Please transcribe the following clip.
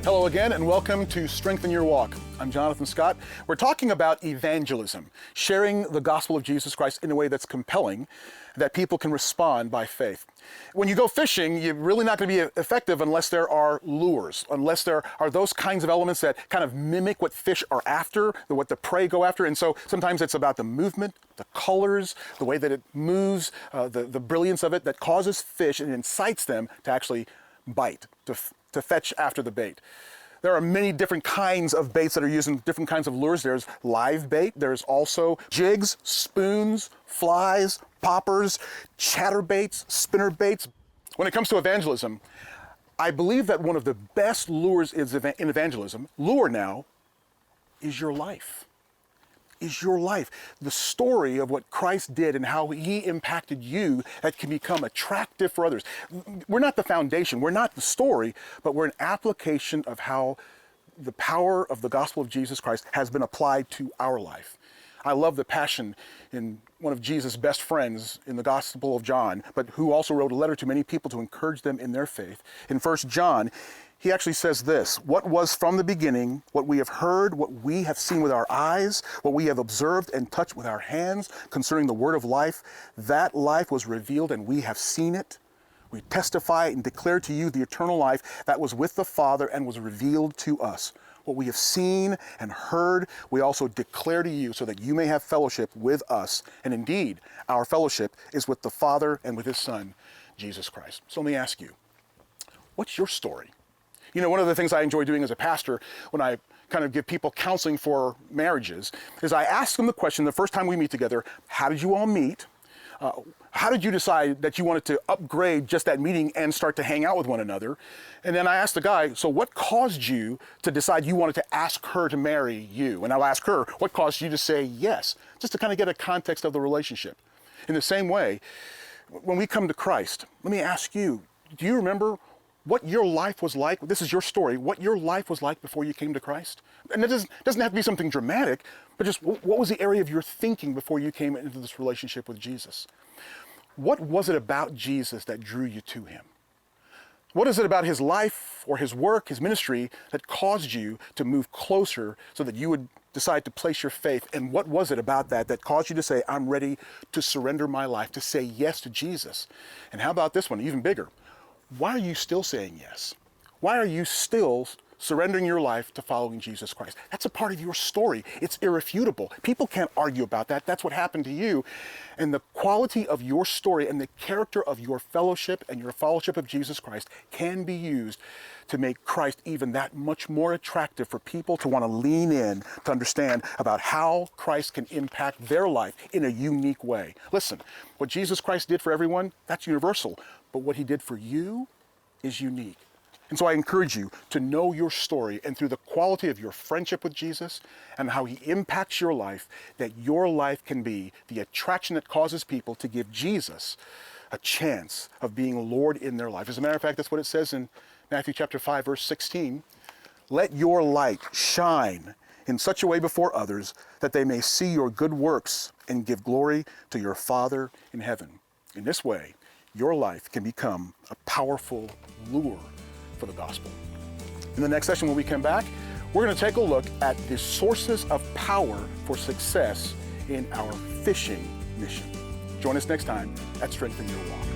Hello again and welcome to Strengthen Your Walk. I'm Jonathan Scott. We're talking about evangelism, sharing the gospel of Jesus Christ in a way that's compelling, that people can respond by faith. When you go fishing, you're really not going to be effective unless there are lures, unless there are those kinds of elements that kind of mimic what fish are after, what the prey go after. And so sometimes it's about the movement, the colors, the way that it moves, the brilliance of it that causes fish and incites them to actually bite, to fetch after the bait. There are many different kinds of baits that are using different kinds of lures. There's live bait. There's also jigs, spoons, flies, poppers, chatterbaits, spinner baits. When it comes to evangelism, I believe that one of the best lures in evangelism, lure now, is your life. Is your life. The story of what Christ did and how he impacted you that can become attractive for others. We're not the foundation, we're not the story, but we're an application of how the power of the gospel of Jesus Christ has been applied to our life. I love the passion in one of Jesus' best friends in the Gospel of John, but who also wrote a letter to many people to encourage them in their faith. In 1 John, he actually says this: what was from the beginning, what we have heard, what we have seen with our eyes, what we have observed and touched with our hands concerning the word of life, that life was revealed and we have seen it. We testify and declare to you the eternal life that was with the Father and was revealed to us. What we have seen and heard, we also declare to you so that you may have fellowship with us. And indeed, our fellowship is with the Father and with his Son, Jesus Christ. So let me ask you, what's your story? You know, one of the things I enjoy doing as a pastor when I kind of give people counseling for marriages is I ask them the question the first time we meet together: how did you all meet? How did you decide that you wanted to upgrade just that meeting and start to hang out with one another? And then I asked the guy, so what caused you to decide you wanted to ask her to marry you? And I'll ask her, what caused you to say yes? Just to kind of get a context of the relationship. In the same way, when we come to Christ, let me ask you, do you remember what your life was like? This is your story, what your life was like before you came to Christ. And it doesn't have to be something dramatic, but just what was the area of your thinking before you came into this relationship with Jesus? What was it about Jesus that drew you to him? What is it about his life or his work, his ministry, that caused you to move closer so that you would decide to place your faith? And what was it about that caused you to say, I'm ready to surrender my life, to say yes to Jesus? And how about this one, even bigger? Why are you still saying yes? Why are you still surrendering your life to following Jesus Christ? That's a part of your story. It's irrefutable. People can't argue about that. That's what happened to you. And the quality of your story and the character of your fellowship and your fellowship of Jesus Christ can be used to make Christ even that much more attractive for people to want to lean in, to understand about how Christ can impact their life in a unique way. Listen, what Jesus Christ did for everyone, that's universal. But what he did for you is unique. And so I encourage you to know your story, and through the quality of your friendship with Jesus and how he impacts your life, that your life can be the attraction that causes people to give Jesus a chance of being Lord in their life. As a matter of fact, that's what it says in Matthew chapter 5, verse 16. Let your light shine in such a way before others that they may see your good works and give glory to your Father in heaven. In this way, your life can become a powerful lure for the gospel. In the next session when we come back, we're going to take a look at the sources of power for success in our fishing mission. Join us next time at Strengthen Your Walk.